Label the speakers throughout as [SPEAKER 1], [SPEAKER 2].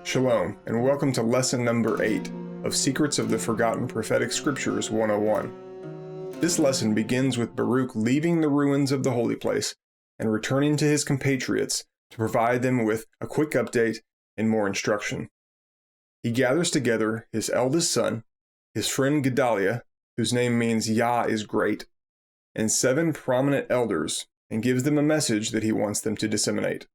[SPEAKER 1] Shalom, and welcome to lesson number 8 of Secrets of the Forgotten Prophetic Scriptures 101. This lesson begins with Baruch leaving the ruins of the holy place and returning to his compatriots to provide them with a quick update and more instruction. He gathers together his eldest son, his friend Gedaliah, whose name means Yah is great, and 7 prominent elders, and gives them a message that he wants them to disseminate.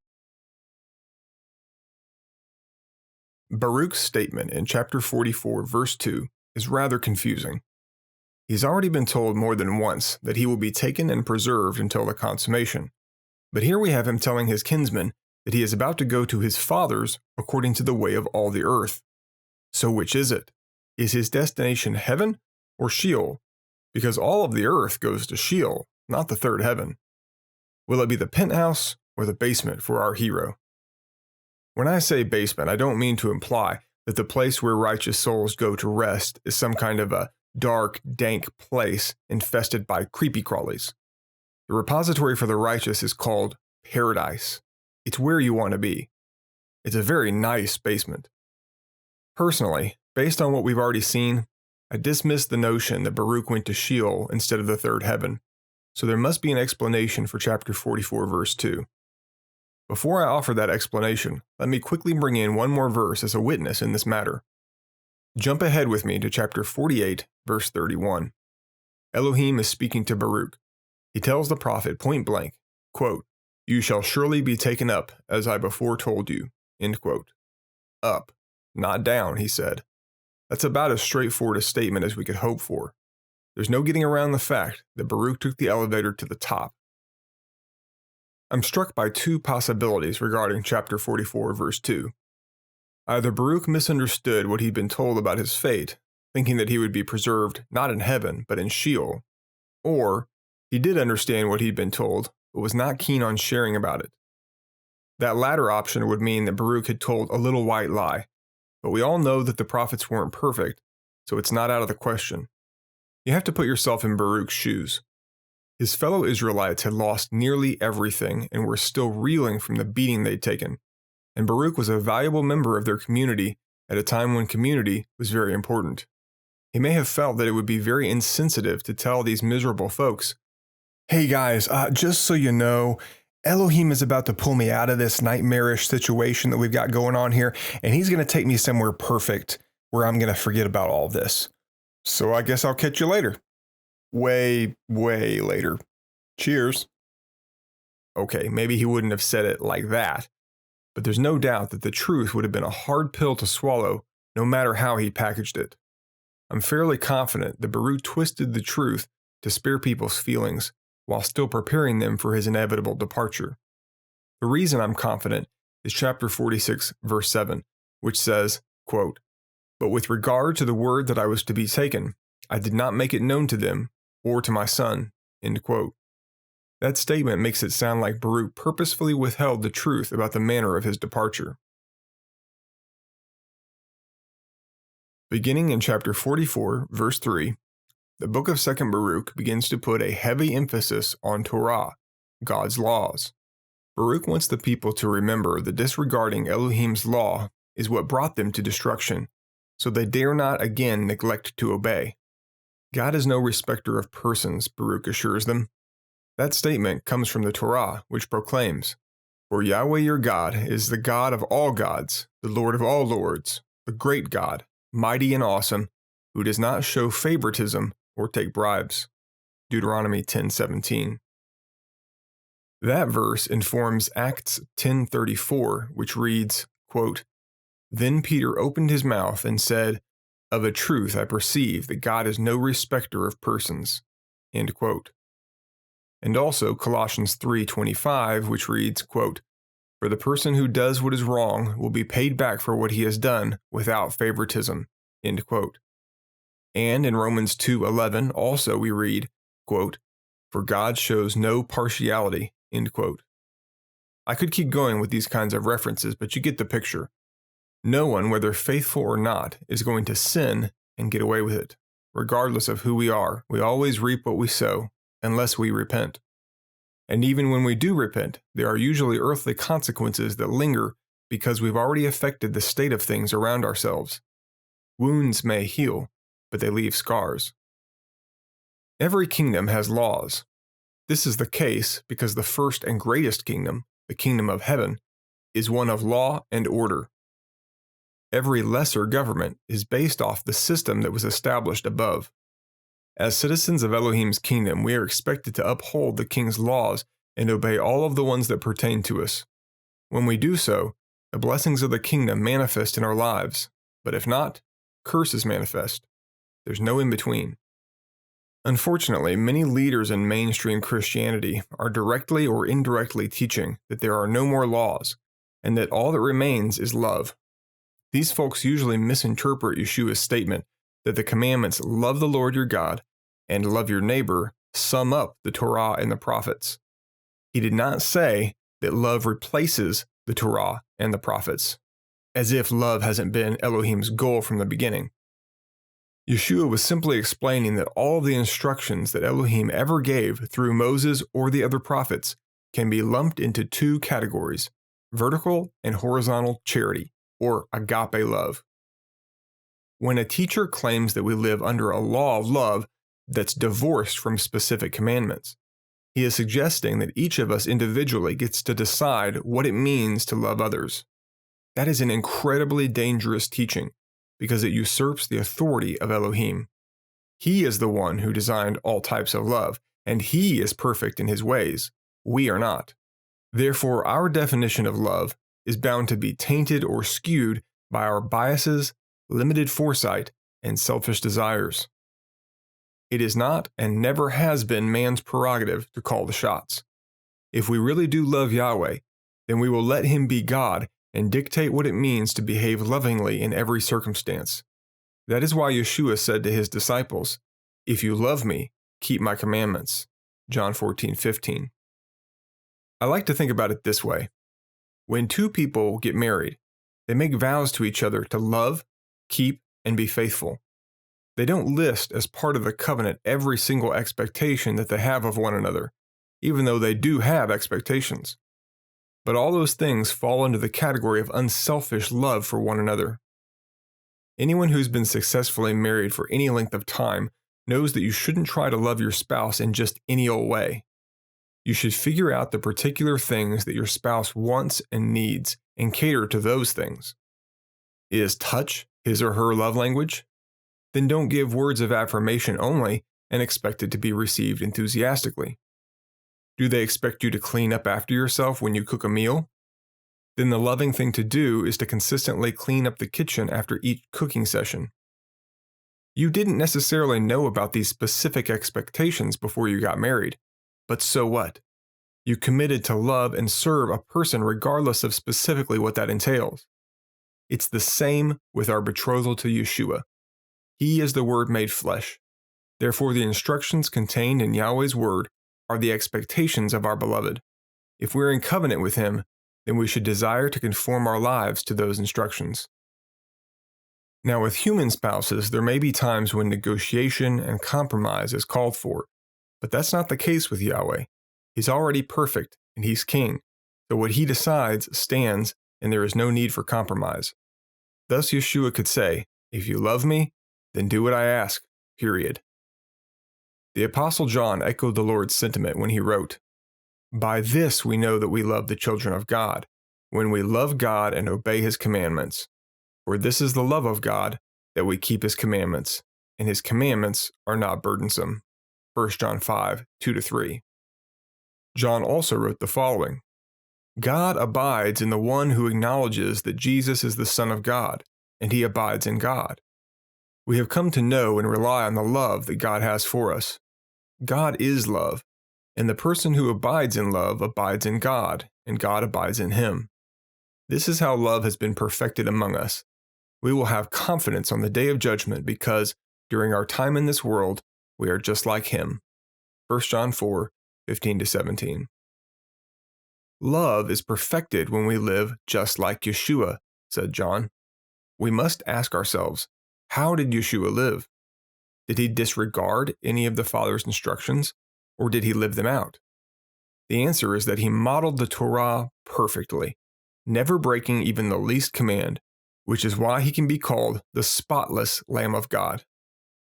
[SPEAKER 1] Baruch's statement in chapter 44, verse 2 is rather confusing. He's already been told more than once that he will be taken and preserved until the consummation. But here we have him telling his kinsmen that he is about to go to his fathers according to the way of all the earth. So which is it? Is his destination heaven or Sheol? Because all of the earth goes to Sheol, not the third heaven. Will it be the penthouse or the basement for our hero? When I say basement, I don't mean to imply that the place where righteous souls go to rest is some kind of a dark, dank place infested by creepy crawlies. The repository for the righteous is called paradise. It's where you want to be. It's a very nice basement. Personally, based on what we've already seen, I dismiss the notion that Baruch went to Sheol instead of the third heaven, so there must be an explanation for chapter 44, verse 2. Before I offer that explanation, let me quickly bring in one more verse as a witness in this matter. Jump ahead with me to chapter 48, verse 31. Elohim is speaking to Baruch. He tells the prophet point blank, quote, "You shall surely be taken up, as I before told you." End quote. Up, not down, he said. That's about as straightforward a statement as we could hope for. There's no getting around the fact that Baruch took the elevator to the top. I'm struck by 2 possibilities regarding chapter 44, verse 2. Either Baruch misunderstood what he'd been told about his fate, thinking that he would be preserved not in heaven, but in Sheol, or he did understand what he'd been told, but was not keen on sharing about it. That latter option would mean that Baruch had told a little white lie, but we all know that the prophets weren't perfect, so it's not out of the question. You have to put yourself in Baruch's shoes. His fellow Israelites had lost nearly everything and were still reeling from the beating they'd taken, and Baruch was a valuable member of their community at a time when community was very important. He may have felt that it would be very insensitive to tell these miserable folks, "Hey guys, just so you know, Elohim is about to pull me out of this nightmarish situation that we've got going on here, and he's going to take me somewhere perfect where I'm going to forget about all this. So I guess I'll catch you later. Way, way later. Cheers." Okay, maybe he wouldn't have said it like that, but there's no doubt that the truth would have been a hard pill to swallow no matter how he packaged it. I'm fairly confident that Baruch twisted the truth to spare people's feelings while still preparing them for his inevitable departure. The reason I'm confident is chapter 46, verse 7, which says, quote, "But with regard to the word that I was to be taken, I did not make it known to them, or to my son." End quote. That statement makes it sound like Baruch purposefully withheld the truth about the manner of his departure. Beginning in chapter 44, verse 3, the book of 2nd Baruch begins to put a heavy emphasis on Torah, God's laws. Baruch wants the people to remember that disregarding Elohim's law is what brought them to destruction, so they dare not again neglect to obey. God is no respecter of persons, Baruch assures them. That statement comes from the Torah, which proclaims, "For Yahweh your God is the God of all gods, the Lord of all lords, the great God, mighty and awesome, who does not show favoritism or take bribes." Deuteronomy 10:17. That verse informs Acts 10:34, which reads, quote, "Then Peter opened his mouth and said, 'Of a truth I perceive that God is no respecter of persons.'" End quote. And also Colossians 3:25, which reads, quote, "For the person who does what is wrong will be paid back for what he has done without favoritism." End quote. And in Romans 2:11 also we read, quote, "For God shows no partiality." End quote. I could keep going with these kinds of references, but you get the picture. No one, whether faithful or not, is going to sin and get away with it. Regardless of who we are, we always reap what we sow, unless we repent. And even when we do repent, there are usually earthly consequences that linger because we've already affected the state of things around ourselves. Wounds may heal, but they leave scars. Every kingdom has laws. This is the case because the first and greatest kingdom, the kingdom of heaven, is one of law and order. Every lesser government is based off the system that was established above. As citizens of Elohim's kingdom, we are expected to uphold the king's laws and obey all of the ones that pertain to us. When we do so, the blessings of the kingdom manifest in our lives, but if not, curses manifest. There's no in between. Unfortunately, many leaders in mainstream Christianity are directly or indirectly teaching that there are no more laws, and that all that remains is love. These folks usually misinterpret Yeshua's statement that the commandments love the Lord your God and love your neighbor sum up the Torah and the prophets. He did not say that love replaces the Torah and the prophets, as if love hasn't been Elohim's goal from the beginning. Yeshua was simply explaining that all of the instructions that Elohim ever gave through Moses or the other prophets can be lumped into two categories: vertical and horizontal charity, or agape love. When a teacher claims that we live under a law of love that's divorced from specific commandments, he is suggesting that each of us individually gets to decide what it means to love others. That is an incredibly dangerous teaching, because it usurps the authority of Elohim. He is the one who designed all types of love, and he is perfect in his ways. We are not. Therefore, our definition of love is bound to be tainted or skewed by our biases, limited foresight, and selfish desires. It is not and never has been man's prerogative to call the shots. If we really do love Yahweh, then we will let him be God and dictate what it means to behave lovingly in every circumstance. That is why Yeshua said to his disciples, "If you love me, keep my commandments." John 14:15. I like to think about it this way. When two people get married, they make vows to each other to love, keep, and be faithful. They don't list as part of the covenant every single expectation that they have of one another, even though they do have expectations. But all those things fall under the category of unselfish love for one another. Anyone who's been successfully married for any length of time knows that you shouldn't try to love your spouse in just any old way. You should figure out the particular things that your spouse wants and needs and cater to those things. Is touch his or her love language? Then don't give words of affirmation only and expect it to be received enthusiastically. Do they expect you to clean up after yourself when you cook a meal? Then the loving thing to do is to consistently clean up the kitchen after each cooking session. You didn't necessarily know about these specific expectations before you got married, but so what? You committed to love and serve a person regardless of specifically what that entails. It's the same with our betrothal to Yeshua. He is the Word made flesh. Therefore, the instructions contained in Yahweh's Word are the expectations of our beloved. If we're in covenant with him, then we should desire to conform our lives to those instructions. Now, with human spouses, there may be times when negotiation and compromise is called for, but that's not the case with Yahweh. He's already perfect, and he's king, so what he decides stands, and there is no need for compromise. Thus, Yeshua could say, "If you love me, then do what I ask, period." The Apostle John echoed the Lord's sentiment when he wrote, "By this we know that we love the children of God, when we love God and obey his commandments. For this is the love of God, that we keep his commandments, and his commandments are not burdensome." 1 John 5, 2-3. John also wrote the following, "God abides in the one who acknowledges that Jesus is the Son of God, and he abides in God. We have come to know and rely on the love that God has for us. God is love, and the person who abides in love abides in God, and God abides in him. This is how love has been perfected among us. We will have confidence on the day of judgment because, during our time in this world, we are just like him." 1 John 4, 15-17. Love is perfected when we live just like Yeshua, said John. We must ask ourselves, how did Yeshua live? Did he disregard any of the Father's instructions, or did he live them out? The answer is that he modeled the Torah perfectly. never breaking even the least command, which is why he can be called the spotless Lamb of God.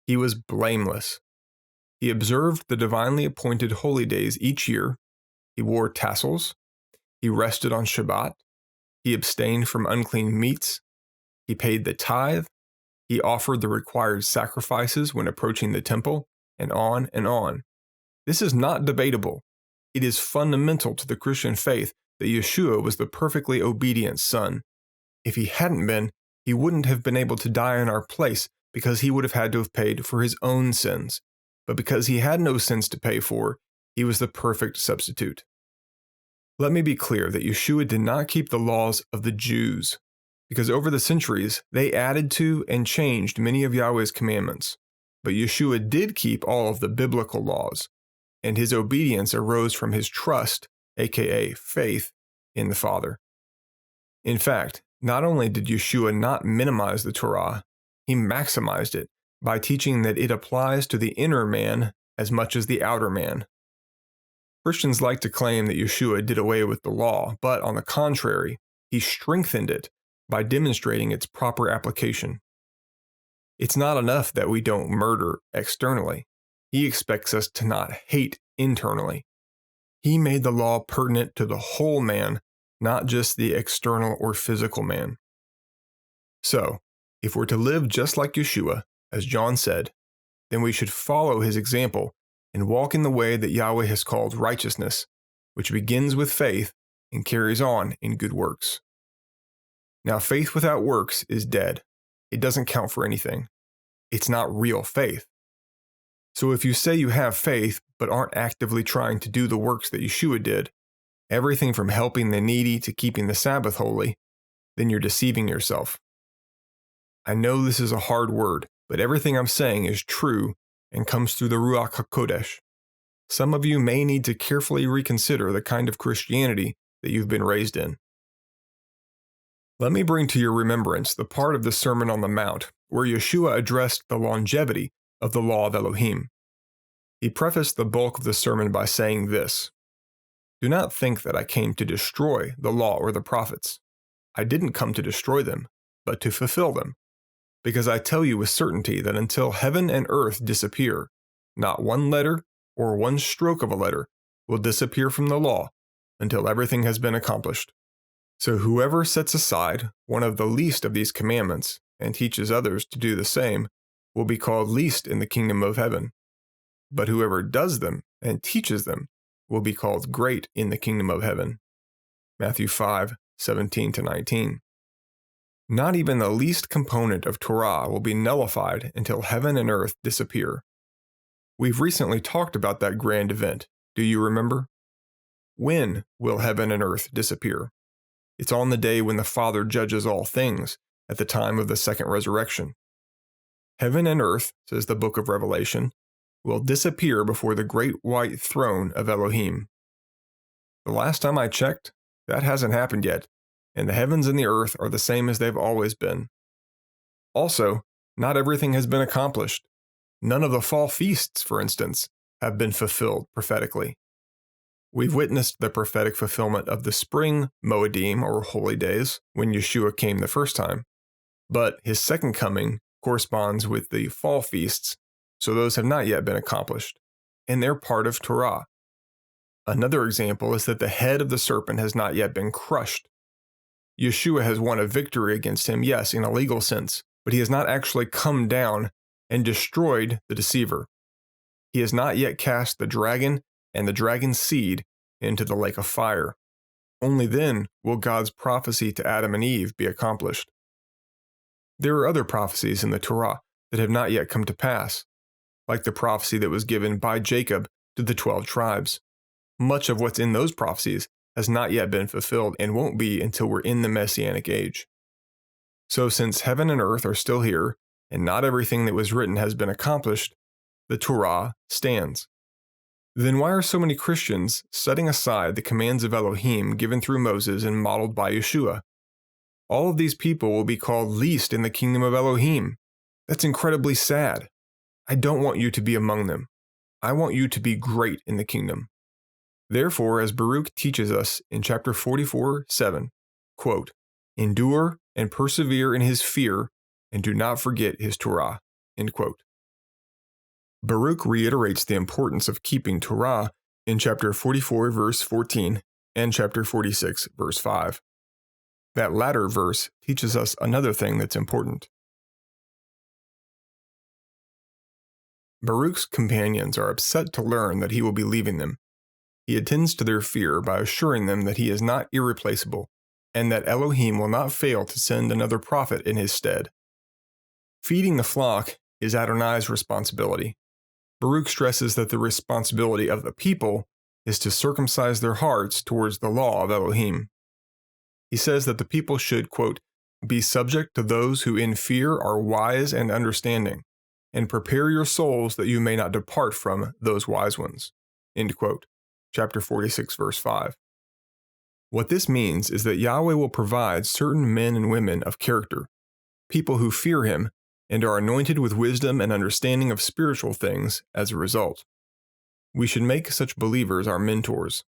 [SPEAKER 1] He was blameless. He observed the divinely appointed holy days each year. He wore tassels. He rested on Shabbat. He abstained from unclean meats. He paid the tithe. He offered the required sacrifices when approaching the temple, and on and on. This is not debatable. It is fundamental to the Christian faith that Yeshua was the perfectly obedient Son. If he hadn't been, he wouldn't have been able to die in our place because he would have had to have paid for his own sins. But because he had no sins to pay for, he was the perfect substitute. Let me be clear that Yeshua did not keep the laws of the Jews, because over the centuries, they added to and changed many of Yahweh's commandments. But Yeshua did keep all of the biblical laws, and his obedience arose from his trust, aka faith, in the Father. In fact, not only did Yeshua not minimize the Torah, he maximized it by teaching that it applies to the inner man as much as the outer man. Christians like to claim that Yeshua did away with the law, but on the contrary, he strengthened it by demonstrating its proper application. It's not enough that we don't murder externally. He expects us to not hate internally. He made the law pertinent to the whole man, not just the external or physical man. So, if we're to live just like Yeshua, as John said, then we should follow his example and walk in the way that Yahweh has called righteousness, which begins with faith and carries on in good works. Now, faith without works is dead. It doesn't count for anything. It's not real faith. So if you say you have faith but aren't actively trying to do the works that Yeshua did, everything from helping the needy to keeping the Sabbath holy, then you're deceiving yourself. I know this is a hard word, but everything I'm saying is true and comes through the Ruach HaKodesh. Some of you may need to carefully reconsider the kind of Christianity that you've been raised in. Let me bring to your remembrance the part of the Sermon on the Mount where Yeshua addressed the longevity of the law of Elohim. He prefaced the bulk of the sermon by saying this: "Do not think that I came to destroy the law or the prophets. I didn't come to destroy them, but to fulfill them. Because I tell you with certainty that until heaven and earth disappear, not one letter or one stroke of a letter will disappear from the law until everything has been accomplished. So whoever sets aside one of the least of these commandments and teaches others to do the same will be called least in the kingdom of heaven. But whoever does them and teaches them will be called great in the kingdom of heaven." Matthew 5:17-19. Not even the least component of Torah will be nullified until heaven and earth disappear. We've recently talked about that grand event. Do you remember? When will heaven and earth disappear? It's on the day when the Father judges all things, at the time of the second resurrection. Heaven and earth, says the book of Revelation, will disappear before the great white throne of Elohim. The last time I checked, that hasn't happened yet, and the heavens and the earth are the same as they've always been. Also, not everything has been accomplished. None of the fall feasts, for instance, have been fulfilled prophetically. We've witnessed the prophetic fulfillment of the spring Moedim, or holy days, when Yeshua came the first time, but his second coming corresponds with the fall feasts, so those have not yet been accomplished, and they're part of Torah. Another example is that the head of the serpent has not yet been crushed. Yeshua has won a victory against him, yes, in a legal sense, but he has not actually come down and destroyed the deceiver. He has not yet cast the dragon and the dragon's seed into the lake of fire. Only then will God's prophecy to Adam and Eve be accomplished. There are other prophecies in the Torah that have not yet come to pass, like the prophecy that was given by Jacob to the 12 tribes. Much of what's in those prophecies has not yet been fulfilled and won't be until we're in the Messianic age. So since heaven and earth are still here, and not everything that was written has been accomplished, the Torah stands. Then why are so many Christians setting aside the commands of Elohim given through Moses and modeled by Yeshua? All of these people will be called least in the kingdom of Elohim. That's incredibly sad. I don't want you to be among them. I want you to be great in the kingdom. Therefore, as Baruch teaches us in chapter 44:7, quote, "Endure and persevere in his fear, and do not forget his Torah." End quote. Baruch reiterates the importance of keeping Torah in chapter 44, verse 14, and chapter 46, verse 5. That latter verse teaches us another thing that's important. Baruch's companions are upset to learn that he will be leaving them. He attends to their fear by assuring them that he is not irreplaceable, and that Elohim will not fail to send another prophet in his stead. Feeding the flock is Adonai's responsibility. Baruch stresses that the responsibility of the people is to circumcise their hearts towards the law of Elohim. He says that the people should, quote, "be subject to those who in fear are wise and understanding, and prepare your souls that you may not depart from those wise ones." End quote. Chapter 46, verse 5. What this means is that Yahweh will provide certain men and women of character, people who fear him and are anointed with wisdom and understanding of spiritual things as a result. We should make such believers our mentors.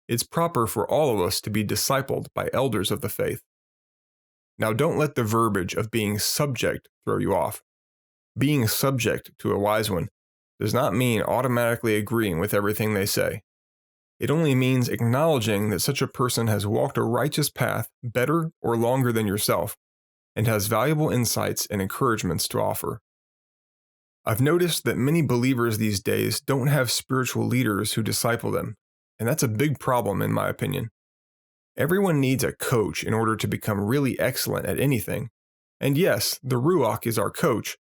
[SPEAKER 1] It's proper for all of us to be discipled by elders of the faith. Now, don't let the verbiage of being subject throw you off. Being subject to a wise one does not mean automatically agreeing with everything they say. It only means acknowledging that such a person has walked a righteous path better or longer than yourself, and has valuable insights and encouragements to offer. I've noticed that many believers these days don't have spiritual leaders who disciple them, and that's a big problem in my opinion. Everyone needs a coach in order to become really excellent at anything, and yes, the Ruach is our coach,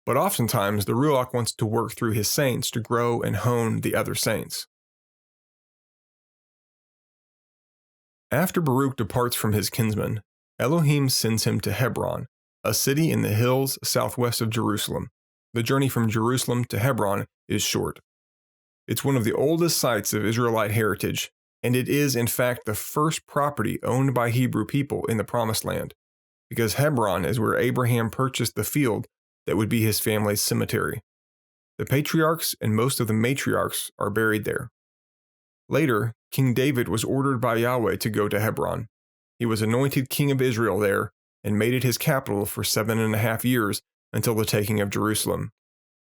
[SPEAKER 1] but oftentimes the Ruach wants to work through his saints to grow and hone the other saints. After Baruch departs from his kinsmen, Elohim sends him to Hebron, a city in the hills southwest of Jerusalem. The journey from Jerusalem to Hebron is short. It's one of the oldest sites of Israelite heritage, and it is in fact the first property owned by Hebrew people in the Promised Land, because Hebron is where Abraham purchased the field that would be his family's cemetery. The patriarchs and most of the matriarchs are buried there. Later, King David was ordered by Yahweh to go to Hebron. He was anointed king of Israel there and made it his capital for 7.5 years until the taking of Jerusalem.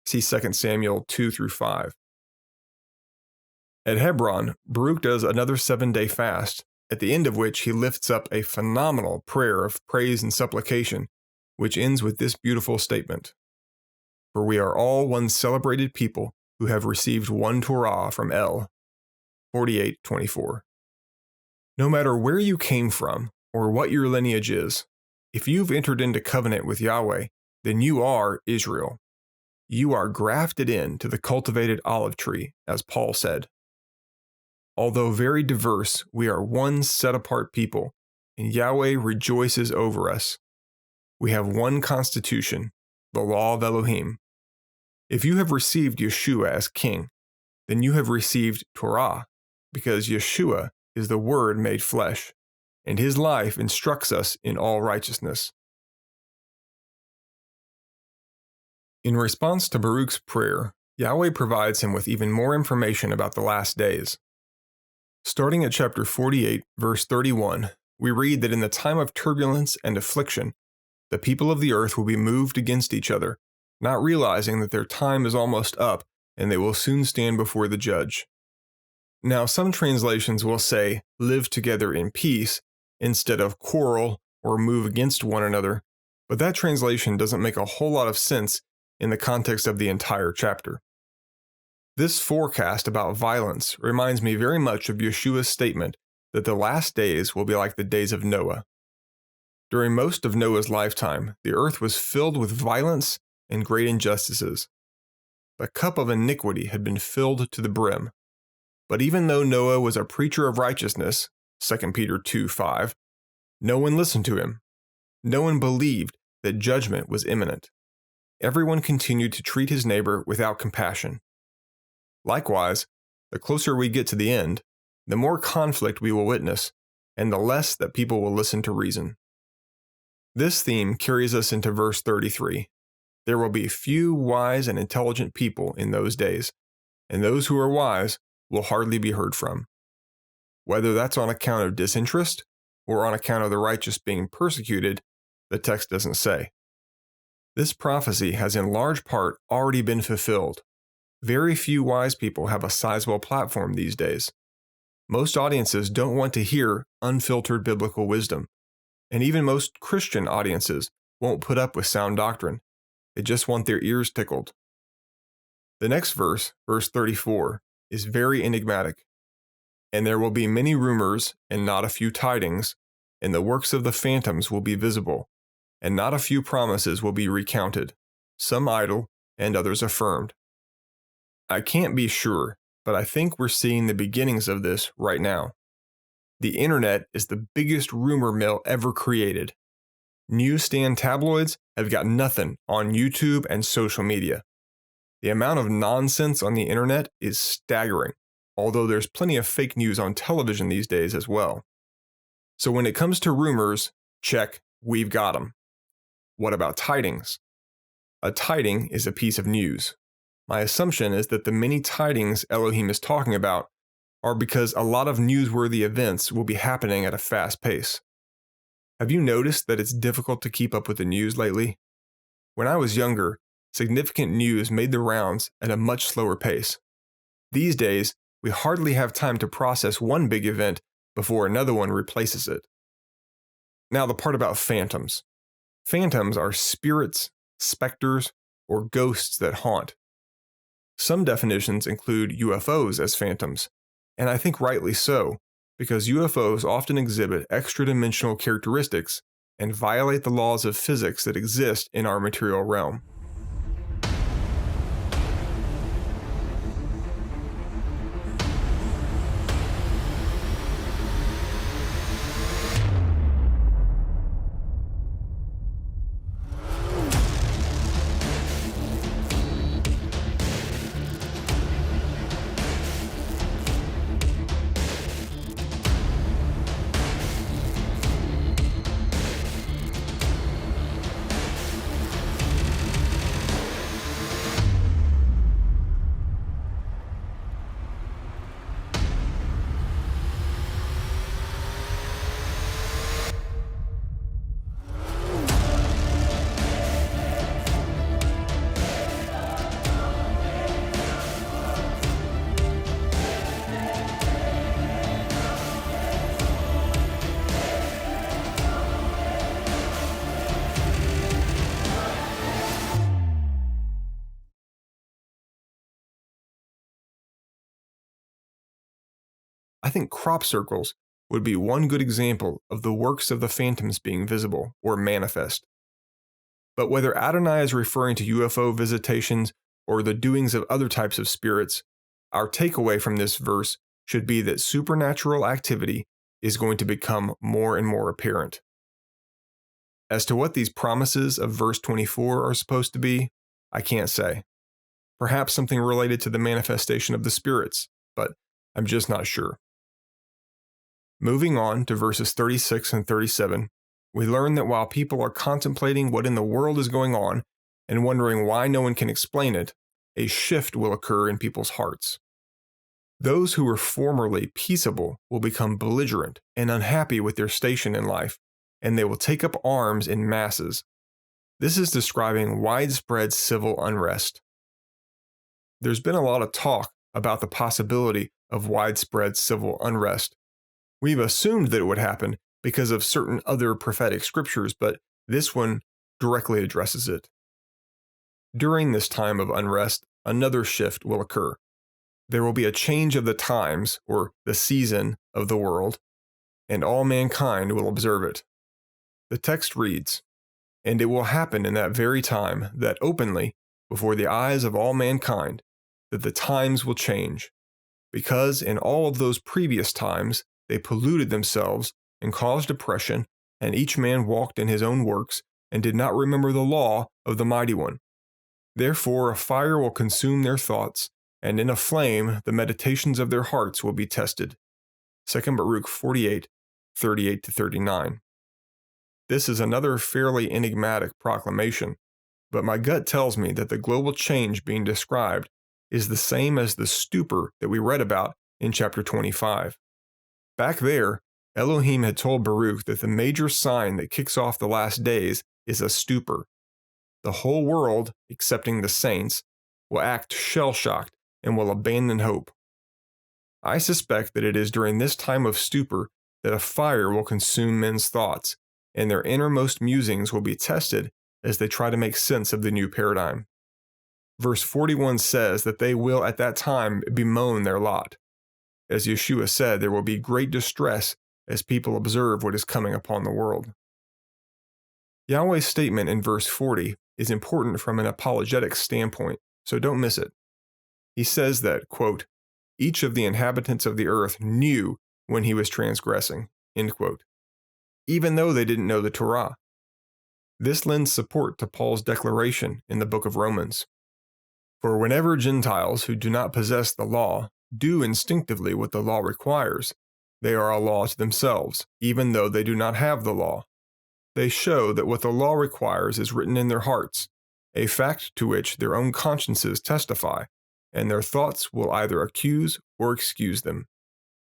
[SPEAKER 1] See 2 Samuel 2-5. At Hebron, Baruch does another 7-day fast, at the end of which he lifts up a phenomenal prayer of praise and supplication, which ends with this beautiful statement: "For we are all one celebrated people who have received one Torah from El." 48:24. No matter where you came from or what your lineage is, if you've entered into covenant with Yahweh, then you are Israel. You are grafted into the cultivated olive tree, as Paul said. Although very diverse, we are one set-apart people, and Yahweh rejoices over us. We have one constitution, the law of Elohim. If you have received Yeshua as king, then you have received Torah, because Yeshua is the Word made flesh, and his life instructs us in all righteousness. In response to Baruch's prayer, Yahweh provides him with even more information about the last days. Starting at chapter 48, verse 31, we read that in the time of turbulence and affliction, the people of the earth will be moved against each other, not realizing that their time is almost up and they will soon stand before the judge. Now, some translations will say, live together in peace, instead of quarrel or move against one another, but that translation doesn't make a whole lot of sense in the context of the entire chapter. This forecast about violence reminds me very much of Yeshua's statement that the last days will be like the days of Noah. During most of Noah's lifetime, the earth was filled with violence and great injustices. The cup of iniquity had been filled to the brim. But even though Noah was a preacher of righteousness, 2 Peter 2:5, no one listened to him. No one believed that judgment was imminent. Everyone continued to treat his neighbor without compassion. Likewise, the closer we get to the end, the more conflict we will witness, and the less that people will listen to reason. This theme carries us into verse 33. There will be few wise and intelligent people in those days, and those who are wise will hardly be heard from. Whether that's on account of disinterest or on account of the righteous being persecuted, the text doesn't say. This prophecy has in large part already been fulfilled. Very few wise people have a sizable platform these days. Most audiences don't want to hear unfiltered biblical wisdom, and even most Christian audiences won't put up with sound doctrine. They just want their ears tickled. The next verse, verse 34, is very enigmatic. And there will be many rumors and not a few tidings, and the works of the phantoms will be visible, and not a few promises will be recounted, some idle and others affirmed. I can't be sure, but I think we're seeing the beginnings of this right now. The internet is the biggest rumor mill ever created. Newsstand tabloids have got nothing on YouTube and social media. The amount of nonsense on the internet is staggering, although there's plenty of fake news on television these days as well. So when it comes to rumors, check, we've got them. What about tidings? A tiding is a piece of news. My assumption is that the many tidings Elohim is talking about are because a lot of newsworthy events will be happening at a fast pace. Have you noticed that it's difficult to keep up with the news lately? When I was younger, significant news made the rounds at a much slower pace. These days, we hardly have time to process one big event before another one replaces it. Now, the part about phantoms. Phantoms are spirits, specters, or ghosts that haunt. Some definitions include UFOs as phantoms, and I think rightly so, because UFOs often exhibit extra-dimensional characteristics and violate the laws of physics that exist in our material realm. I think crop circles would be one good example of the works of the phantoms being visible or manifest. But whether Adonai is referring to UFO visitations or the doings of other types of spirits, our takeaway from this verse should be that supernatural activity is going to become more and more apparent. As to what these promises of verse 24 are supposed to be, I can't say. Perhaps something related to the manifestation of the spirits, but I'm just not sure. Moving on to verses 36 and 37, we learn that while people are contemplating what in the world is going on and wondering why no one can explain it, a shift will occur in people's hearts. Those who were formerly peaceable will become belligerent and unhappy with their station in life, and they will take up arms in masses. This is describing widespread civil unrest. There's been a lot of talk about the possibility of widespread civil unrest. We've assumed that it would happen because of certain other prophetic scriptures, but this one directly addresses it. During this time of unrest, another shift will occur. There will be a change of the times, or the season, of the world, and all mankind will observe it. The text reads, "And it will happen in that very time that openly, before the eyes of all mankind, that the times will change, because in all of those previous times they polluted themselves and caused oppression, and each man walked in his own works, and did not remember the law of the Mighty One. Therefore a fire will consume their thoughts, and in a flame the meditations of their hearts will be tested." 2 Baruch 48, 38-39. This is another fairly enigmatic proclamation, but my gut tells me that the global change being described is the same as the stupor that we read about in chapter 25. Back there, Elohim had told Baruch that the major sign that kicks off the last days is a stupor. The whole world, excepting the saints, will act shell-shocked and will abandon hope. I suspect that it is during this time of stupor that a fire will consume men's thoughts, and their innermost musings will be tested as they try to make sense of the new paradigm. Verse 41 says that they will at that time bemoan their lot. As Yeshua said, there will be great distress as people observe what is coming upon the world. Yahweh's statement in verse 40 is important from an apologetic standpoint, so don't miss it. He says that, quote, each of the inhabitants of the earth knew when he was transgressing, end quote, even though they didn't know the Torah. This lends support to Paul's declaration in the book of Romans. For whenever Gentiles who do not possess the law do instinctively what the law requires, they are a law to themselves, even though they do not have the law. They show that what the law requires is written in their hearts, a fact to which their own consciences testify, and their thoughts will either accuse or excuse them.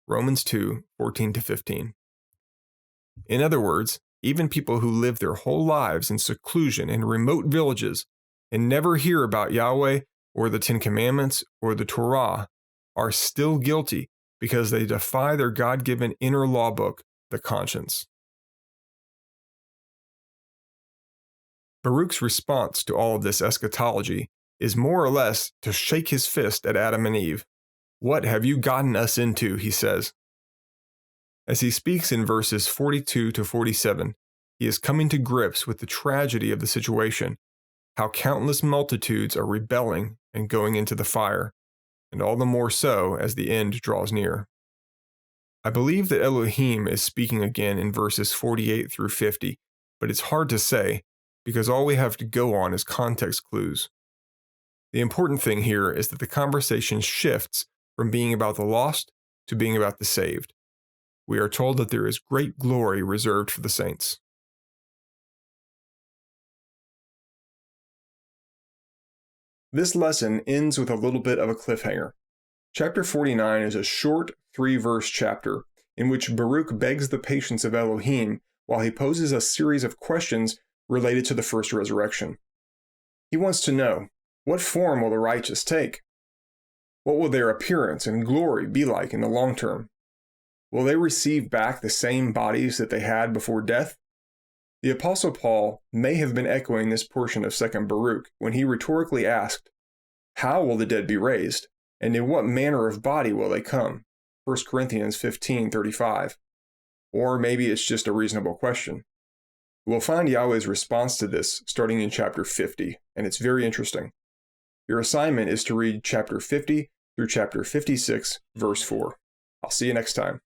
[SPEAKER 1] Romans 2:14-15. In other words, even people who live their whole lives in seclusion in remote villages and never hear about Yahweh or the Ten Commandments or the Torah are still guilty because they defy their God-given inner law book, the conscience. Baruch's response to all of this eschatology is more or less to shake his fist at Adam and Eve. What have you gotten us into, he says. As he speaks in verses 42-47, he is coming to grips with the tragedy of the situation, how countless multitudes are rebelling and going into the fire, and all the more so as the end draws near. I believe that Elohim is speaking again in verses 48-50, but it's hard to say, because all we have to go on is context clues. The important thing here is that the conversation shifts from being about the lost to being about the saved. We are told that there is great glory reserved for the saints. This lesson ends with a little bit of a cliffhanger. Chapter 49 is a short 3-verse chapter in which Baruch begs the patience of Elohim while he poses a series of questions related to the first resurrection. He wants to know, what form will the righteous take? What will their appearance and glory be like in the long term? Will they receive back the same bodies that they had before death? The Apostle Paul may have been echoing this portion of 2 Baruch when he rhetorically asked, how will the dead be raised, and in what manner of body will they come? 1 Corinthians 15:35. Or maybe it's just a reasonable question. We'll find Yahweh's response to this starting in chapter 50, and it's very interesting. Your assignment is to read chapter 50 through chapter 56, verse 4. I'll see you next time.